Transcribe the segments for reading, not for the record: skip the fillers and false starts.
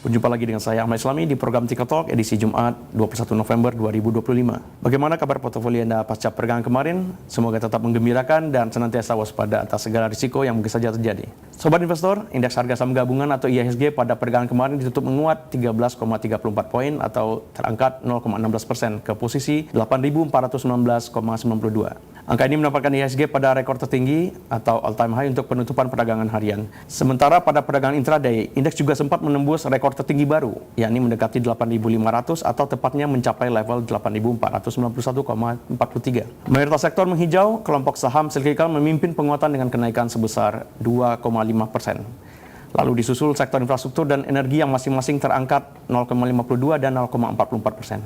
Berjumpa lagi dengan saya Ahmad Islami di program Ticker Talk edisi Jumat 21 November 2025. Bagaimana kabar portofolio Anda pasca perdagangan kemarin? Semoga tetap menggembirakan dan senantiasa waspada atas segala risiko yang mungkin saja terjadi. Sobat investor, indeks harga saham gabungan atau IHSG pada perdagangan kemarin ditutup menguat 13,34 poin atau terangkat 0,16% ke posisi 8.419,92. Angka ini menempatkan IHSG pada rekor tertinggi atau all-time high untuk penutupan perdagangan harian. Sementara pada perdagangan intraday, indeks juga sempat menembus rekor tertinggi baru, yakni mendekati 8.500 atau tepatnya mencapai level 8.491,43. Mayoritas sektor menghijau, kelompok saham cyclical memimpin penguatan dengan kenaikan sebesar 2,5%. Lalu disusul sektor infrastruktur dan energi yang masing-masing terangkat 0,52 dan 0,44%.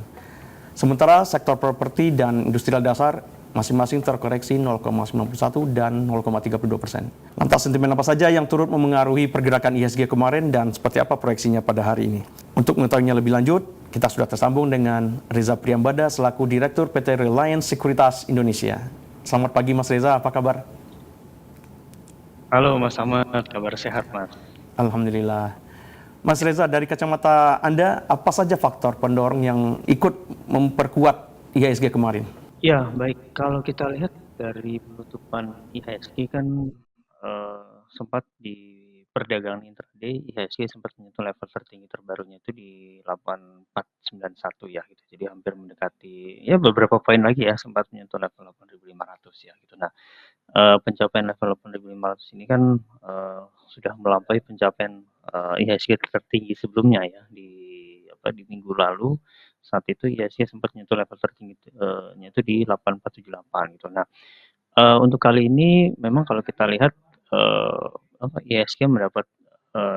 Sementara sektor properti dan industrial dasar masing-masing terkoreksi 0,91 dan 0,32%. Lantas sentimen apa saja yang turut memengaruhi pergerakan IHSG kemarin dan seperti apa proyeksinya pada hari ini? Untuk mengetahuinya lebih lanjut, kita sudah tersambung dengan Reza Priambada selaku Direktur PT Reliance Sekuritas Indonesia. Selamat pagi Mas Reza, apa kabar? Halo Mas Ahmad, kabar sehat Mas? Alhamdulillah. Mas Reza, dari kacamata Anda, apa saja faktor pendorong yang ikut memperkuat IHSG kemarin? Ya, baik. Kalau kita lihat dari penutupan IHSG kan sempat di perdagangan intraday, IHSG sempat menyentuh level tertinggi terbarunya itu di 8491 ya gitu. Jadi hampir mendekati ya beberapa poin lagi ya sempat menyentuh level 8500 ya gitu. Nah, pencapaian level 8500 ini kan sudah melampaui pencapaian IHSG tertinggi sebelumnya ya di minggu lalu. Saat itu IHSG sempat menyentuh level tertingginya itu di 8478 gitu. Nah, untuk kali ini memang kalau kita lihat IHSG mendapat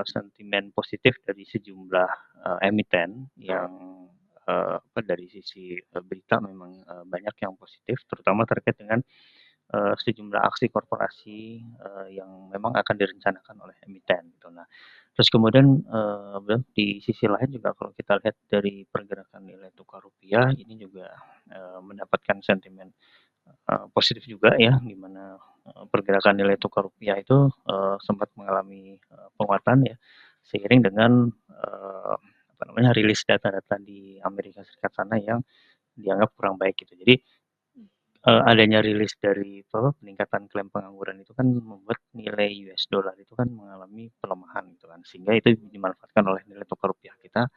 sentimen positif dari sejumlah emiten yang dari sisi berita memang banyak yang positif, terutama terkait dengan sejumlah aksi korporasi yang memang akan direncanakan oleh emiten gitu. Nah, terus kemudian di sisi lain juga kalau kita lihat dari pergerakan nilai tukar rupiah ini juga mendapatkan sentimen positif juga ya, di mana pergerakan nilai tukar rupiah itu sempat mengalami penguatan ya, seiring dengan rilis data-data di Amerika Serikat sana yang dianggap kurang baik gitu. Jadi adanya rilis dari peningkatan klaim pengangguran itu kan membuat nilai US dollar itu kan mengalami pelemahan gitu kan, sehingga itu dimanfaatkan oleh nilai tukar rupiah kita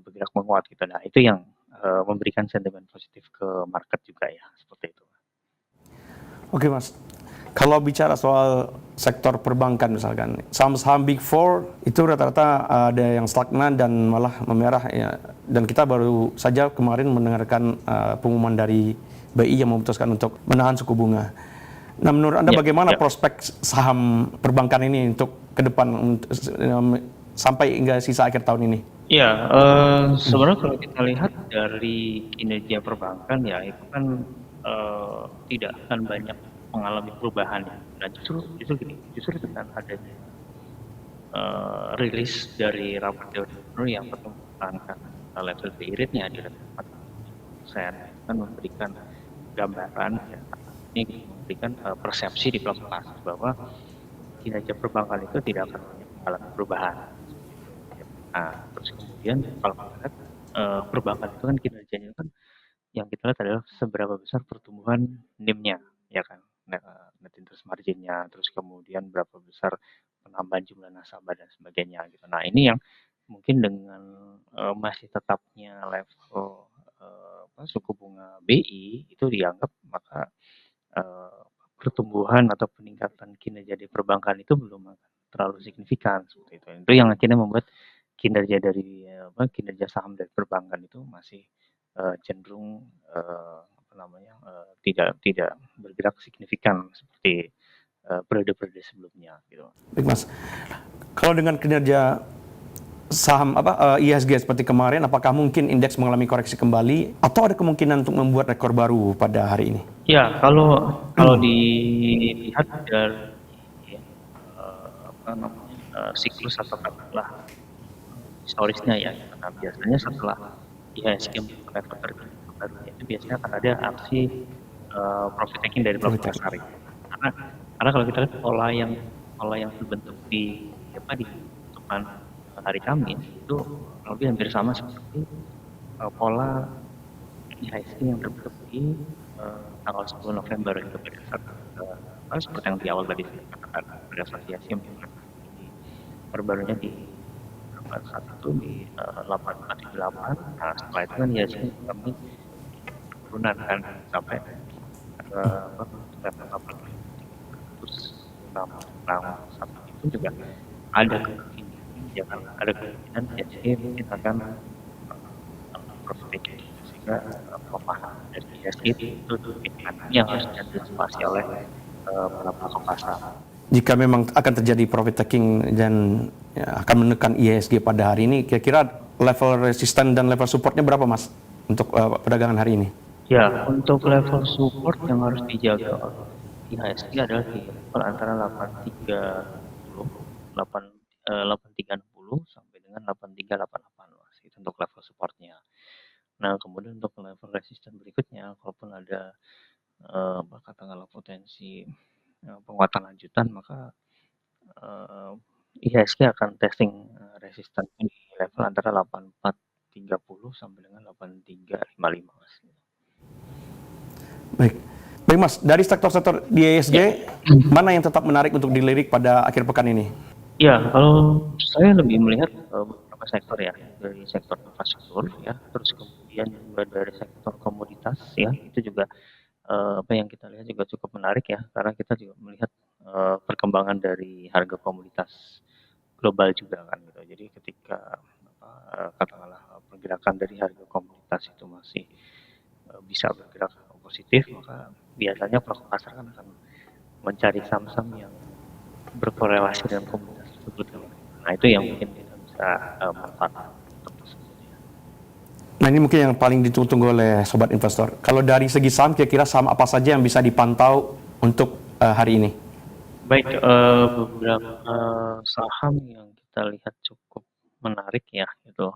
bergerak menguat gitu. Nah, itu yang memberikan sentimen positif ke market juga ya, seperti itu. Oke Mas, kalau bicara soal sektor perbankan misalkan, saham-saham Big Four itu rata-rata ada yang stagnan dan malah memerah ya. Dan kita baru saja kemarin mendengarkan pengumuman dari BI yang memutuskan untuk menahan suku bunga. Nah, menurut Anda bagaimana prospek saham perbankan ini untuk ke depan sampai hingga sisa akhir tahun ini? Ya, sebenarnya kalau kita lihat dari kinerja perbankan ya itu kan tidak akan banyak mengalami perubahan ya. Nah, justru dengan adanya rilis dari rapat Dewan Gubernur yang mempertahankan level BI rate-nya di level 4% kan memberikan gambaran ya, ini memberikan persepsi di pelaku pasar bahwa kinerja perbankan itu tidak akan banyak mengalami perubahan. Nah, terus kemudian kalau kita lihat perbankan itu kan kinerjanya kan yang kita lihat adalah seberapa besar pertumbuhan NIM-nya, ya kan, net interest margin-nya, terus kemudian berapa besar penambahan jumlah nasabah dan sebagainya gitu. Nah, ini yang mungkin dengan masih tetapnya level suku bunga BI itu dianggap maka pertumbuhan atau peningkatan kinerja di perbankan itu belum terlalu signifikan seperti itu. Itu yang akhirnya membuat kinerja saham dari perbankan itu masih cenderung tidak bergerak signifikan seperti periode-periode sebelumnya gitu. Baik Mas, kalau dengan kinerja saham IHSG seperti kemarin, apakah mungkin indeks mengalami koreksi kembali atau ada kemungkinan untuk membuat rekor baru pada hari ini? Ya, kalau dilihat dari siklus atau katakanlah historisnya ya, karena biasanya setelah IHSG level terbaru itu biasanya akan ada aksi profit taking dari pelaku Profit taking. pasar. Karena kalau kita lihat pola yang terbentuk di penutupan hari Kamis itu lebih hampir sama seperti pola IHSG yang terbentuk di tanggal 10 November itu berdasarkan seperti yang di awal tadi saya katakan, berdasarkan IHSG perbarunya di saat itu di 848. Nah setelah itu kan IHSG kami turunan kan sampai level 800. Nah saat itu juga ada kemungkinan IHSG mungkin akan profit taking, sehingga pelemahan dari IHSG itu yang harus diantisipasi oleh para pelaku pasar. Jika memang akan terjadi profit taking dan akan menekan IHSG pada hari ini, kira-kira level resisten dan level supportnya berapa, Mas, untuk perdagangan hari ini? Ya, untuk level support yang harus dijaga oleh IHSG adalah di level antara 8360 sampai dengan 8388, Mas. Itu untuk level supportnya. Nah, kemudian untuk level resisten berikutnya, kalaupun ada katakanlah potensi penguatan lanjutan, maka IHSG akan testing resisten di level antara 8430 sampai dengan 8355, Mas. Baik, Mas, dari sektor-sektor di IHSG, mana yang tetap menarik untuk dilirik pada akhir pekan ini? Ya, kalau saya lebih melihat beberapa sektor ya, dari sektor infrastruktur ya, terus kemudian juga dari sektor komoditas ya, itu juga apa yang kita lihat juga cukup menarik ya, karena kita juga melihat perkembangan dari harga komoditas global juga kan gitu. Jadi ketika katakanlah pergerakan dari harga komoditas itu masih bisa bergerak positif, maka biasanya pelaku pasar kan akan mencari saham-saham yang berkorelasi dengan komoditas tersebut. Nah itu yang mungkin kita bisa manfaatkan untuk tersebut. Nah ini mungkin yang paling ditunggu oleh sobat investor. Kalau dari segi saham, kira-kira saham apa saja yang bisa dipantau untuk hari ini? Baik, beberapa saham yang kita lihat cukup menarik ya, gitu.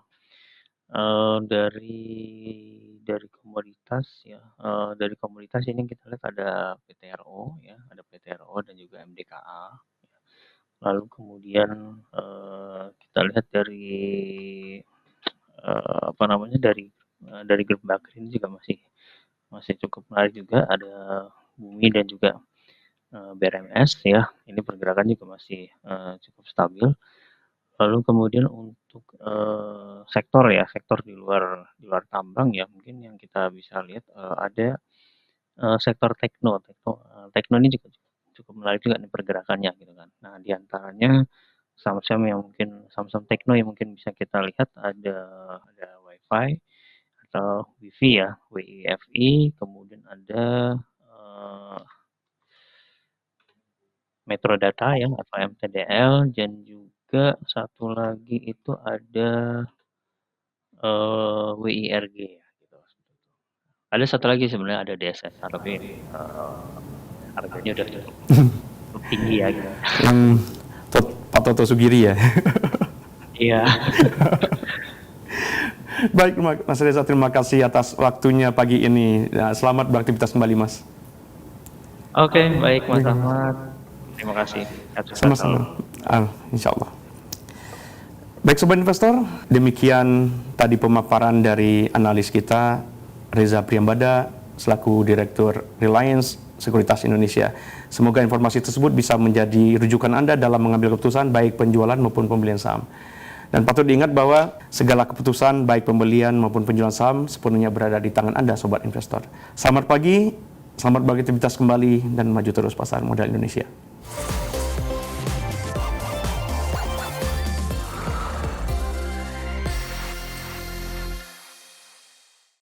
Dari komoditas ya, dari komoditas ini kita lihat ada PTRO ya, ada PTRO dan juga MDKA. Lalu kemudian kita lihat dari dari grup Bakri ini juga masih cukup menarik juga, ada Bumi dan juga BRMS ya, ini pergerakan juga masih cukup stabil. Lalu kemudian untuk sektor di luar tambang ya, mungkin yang kita bisa lihat ada sektor tekno ini juga cukup menarik juga nih pergerakannya gitu kan. Nah di antaranya saham-saham tekno yang mungkin bisa kita lihat ada WiFi atau WiFi ya, WIFI, kemudian ada Metro Data ya atau MTDL, dan juga satu lagi itu ada WIRG ya, gitu. Ada satu lagi sebenarnya ada DSS, tapi harganya udah cukup tinggi ya gitu. Yang Pak Toto Sugiri ya? Iya. Baik, Mas Reza, terima kasih atas waktunya pagi ini. Nah, selamat beraktivitas kembali, Mas. Oke, baik Mas Ahmad. Terima kasih. Sama-sama. Insya Allah. Baik sobat investor, demikian tadi pemaparan dari analis kita, Reza Priambada, selaku Direktur Reliance Sekuritas Indonesia. Semoga informasi tersebut bisa menjadi rujukan Anda dalam mengambil keputusan baik penjualan maupun pembelian saham. Dan patut diingat bahwa segala keputusan baik pembelian maupun penjualan saham sepenuhnya berada di tangan Anda sobat investor. Selamat pagi, selamat beraktivitas kembali dan maju terus pasar modal Indonesia.